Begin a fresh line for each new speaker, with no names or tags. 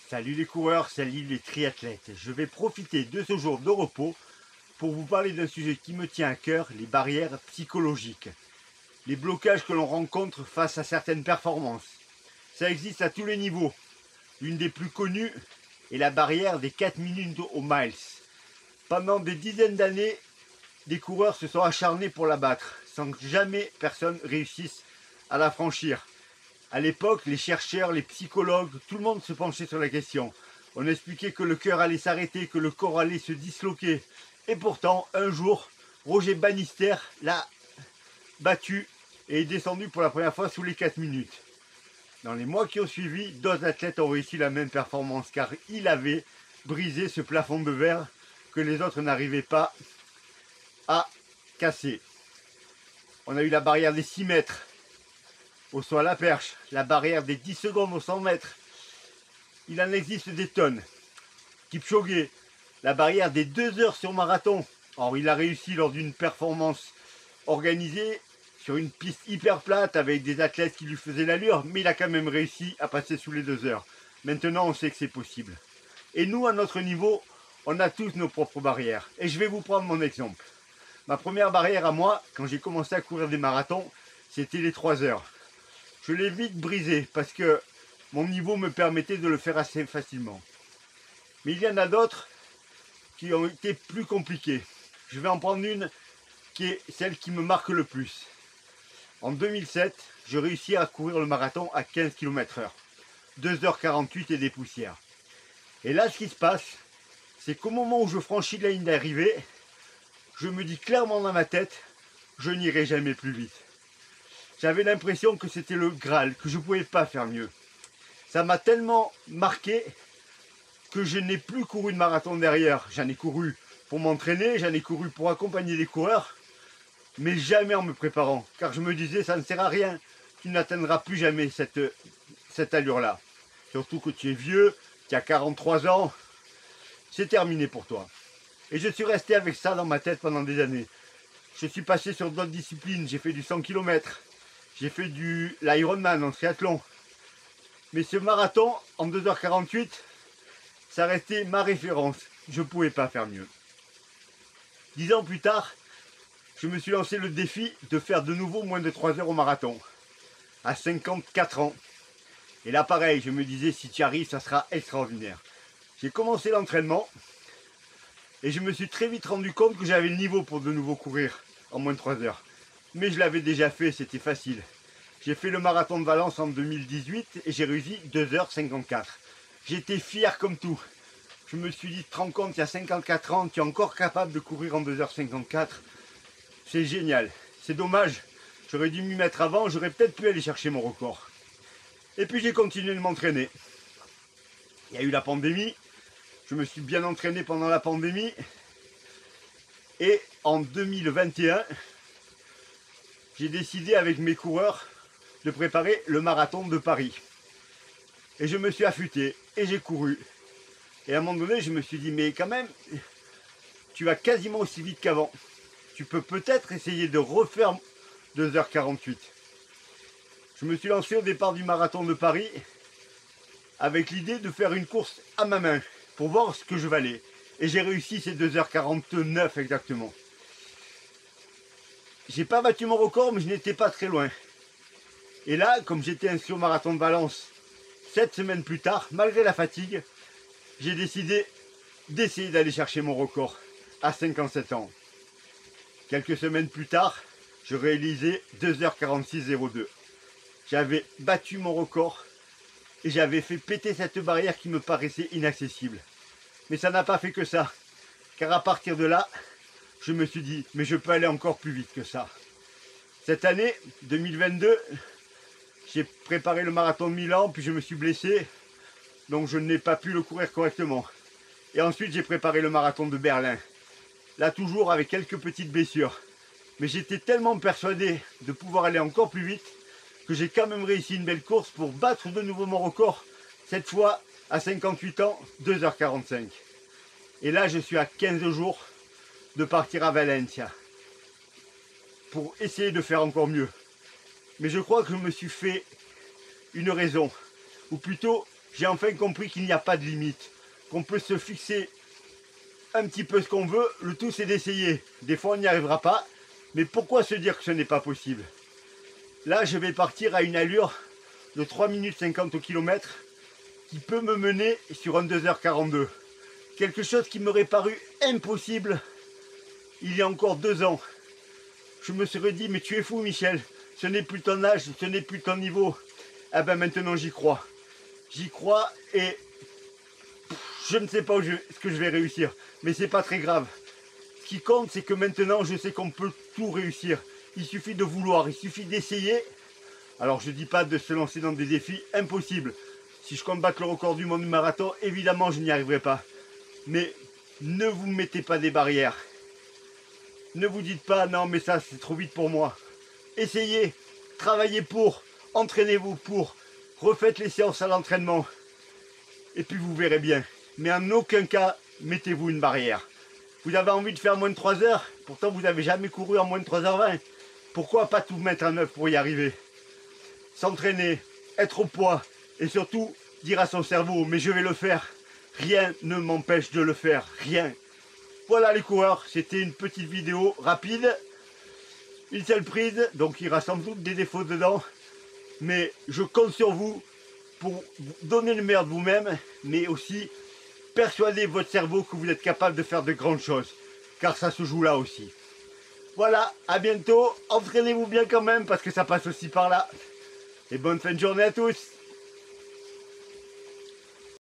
Salut les coureurs, salut les triathlètes. Je vais profiter de ce jour de repos pour vous parler d'un sujet qui me tient à cœur, les barrières psychologiques. Les blocages que l'on rencontre face à certaines performances. Ça existe à tous les niveaux. L'une des plus connues est la barrière des 4 minutes au miles. Pendant des dizaines d'années, des coureurs se sont acharnés pour la battre, sans que jamais personne réussisse à la franchir. À l'époque, les chercheurs, les psychologues, tout le monde se penchait sur la question. On expliquait que le cœur allait s'arrêter, que le corps allait se disloquer. Et pourtant, un jour, Roger Bannister l'a battu et est descendu pour la première fois sous les 4 minutes. Dans les mois qui ont suivi, d'autres athlètes ont réussi la même performance car il avait brisé ce plafond de verre que les autres n'arrivaient pas à casser. On a eu la barrière des 6 mètres au saut à la perche, la barrière des 10 secondes aux 100 mètres. Il en existe des tonnes. Kipchoge, la barrière des 2 heures sur marathon. Or, il a réussi lors d'une performance organisée sur une piste hyper plate avec des athlètes qui lui faisaient l'allure, mais il a quand même réussi à passer sous les 2 heures. Maintenant, on sait que c'est possible. Et nous, à notre niveau, on a tous nos propres barrières. Et je vais vous prendre mon exemple. Ma première barrière à moi, quand j'ai commencé à courir des marathons, c'était les 3 heures. Je l'ai vite brisé parce que mon niveau me permettait de le faire assez facilement. Mais il y en a d'autres qui ont été plus compliquées. Je vais en prendre une qui est celle qui me marque le plus. En 2007, je réussis à courir le marathon à 15 km/h. 2h48 et des poussières. Et là, ce qui se passe, c'est qu'au moment où je franchis la ligne d'arrivée, je me dis clairement dans ma tête, je n'irai jamais plus vite. J'avais l'impression que c'était le Graal, que je ne pouvais pas faire mieux. Ça m'a tellement marqué que je n'ai plus couru de marathon derrière. J'en ai couru pour m'entraîner, j'en ai couru pour accompagner les coureurs, mais jamais en me préparant. Car je me disais, ça ne sert à rien, tu n'atteindras plus jamais cette allure-là. Surtout que tu es vieux, tu as 43 ans, c'est terminé pour toi. Et je suis resté avec ça dans ma tête pendant des années. Je suis passé sur d'autres disciplines, j'ai fait du 100 km. J'ai fait l'Ironman en triathlon. Mais ce marathon, en 2h48, ça restait ma référence. Je ne pouvais pas faire mieux. 10 ans plus tard, je me suis lancé le défi de faire de nouveau moins de 3 heures au marathon. À 54 ans. Et là, pareil, je me disais, si tu y arrives, ça sera extraordinaire. J'ai commencé l'entraînement. Et je me suis très vite rendu compte que j'avais le niveau pour de nouveau courir en moins de 3 heures. Mais je l'avais déjà fait, c'était facile. J'ai fait le marathon de Valence en 2018 et j'ai réussi 2h54. J'étais fier comme tout. Je me suis dit, tu te rends compte, il y a 54 ans, tu es encore capable de courir en 2h54. C'est génial. C'est dommage, j'aurais dû m'y mettre avant, j'aurais peut-être pu aller chercher mon record. Et puis j'ai continué de m'entraîner. Il y a eu la pandémie. Je me suis bien entraîné pendant la pandémie. Et en 2021, j'ai décidé avec mes coureurs de préparer le marathon de Paris. Et je me suis affûté et j'ai couru. Et à un moment donné, je me suis dit, mais quand même, tu vas quasiment aussi vite qu'avant. Tu peux peut-être essayer de refaire 2h48. Je me suis lancé au départ du marathon de Paris avec l'idée de faire une course à ma main pour voir ce que je valais. Et j'ai réussi ces 2h49 exactement. J'ai pas battu mon record, mais je n'étais pas très loin. Et là, comme j'étais inscrit au marathon de Valence 7 semaines plus tard, malgré la fatigue, j'ai décidé d'essayer d'aller chercher mon record à 57 ans. Quelques semaines plus tard, je réalisais 2h46,02. J'avais battu mon record et j'avais fait péter cette barrière qui me paraissait inaccessible. Mais ça n'a pas fait que ça, car à partir de là, je me suis dit, mais je peux aller encore plus vite que ça. Cette année, 2022, j'ai préparé le marathon de Milan, puis je me suis blessé, donc je n'ai pas pu le courir correctement. Et ensuite, j'ai préparé le marathon de Berlin. Là, toujours avec quelques petites blessures. Mais j'étais tellement persuadé de pouvoir aller encore plus vite que j'ai quand même réussi une belle course pour battre de nouveau mon record, cette fois à 58 ans, 2h45. Et là, je suis à 15 jours de partir à Valencia pour essayer de faire encore mieux. Mais je crois que je me suis fait une raison, ou plutôt J'ai enfin compris qu'il n'y a pas de limite, qu'on peut se fixer un petit peu ce qu'on veut, le tout c'est d'essayer. Des fois on n'y arrivera pas, mais pourquoi se dire que ce n'est pas possible? Là je vais partir à une allure de 3 minutes 50 au kilomètre qui peut me mener sur un 2h42. Quelque chose qui m'aurait paru impossible il y a encore 2 ans. Je me serais dit, mais tu es fou Michel, ce n'est plus ton âge, ce n'est plus ton niveau. Ah ben maintenant j'y crois. J'y crois et je ne sais pas ce que je vais réussir, mais c'est pas très grave. Ce qui compte, c'est que maintenant je sais qu'on peut tout réussir. Il suffit de vouloir, il suffit d'essayer. Alors je dis pas de se lancer dans des défis impossibles. Si je combatte le record du monde du marathon, évidemment je n'y arriverai pas. Mais ne vous mettez pas des barrières. Ne vous dites pas non mais ça c'est trop vite pour moi. Essayez, travaillez pour, entraînez-vous pour, refaites les séances à l'entraînement. Et puis vous verrez bien. Mais en aucun cas, mettez-vous une barrière. Vous avez envie de faire moins de 3 heures, pourtant vous n'avez jamais couru en moins de 3h20. Pourquoi pas tout mettre en œuvre pour y arriver? S'entraîner, être au poids et surtout dire à son cerveau, mais je vais le faire. Rien ne m'empêche de le faire, rien. Voilà les coureurs, c'était une petite vidéo rapide, une seule prise, donc il y aura sans doute des défauts dedans, mais je compte sur vous pour vous donner le meilleur de vous-même, mais aussi persuader votre cerveau que vous êtes capable de faire de grandes choses, car ça se joue là aussi. Voilà, à bientôt, entraînez-vous bien quand même, parce que ça passe aussi par là, et bonne fin de journée à tous.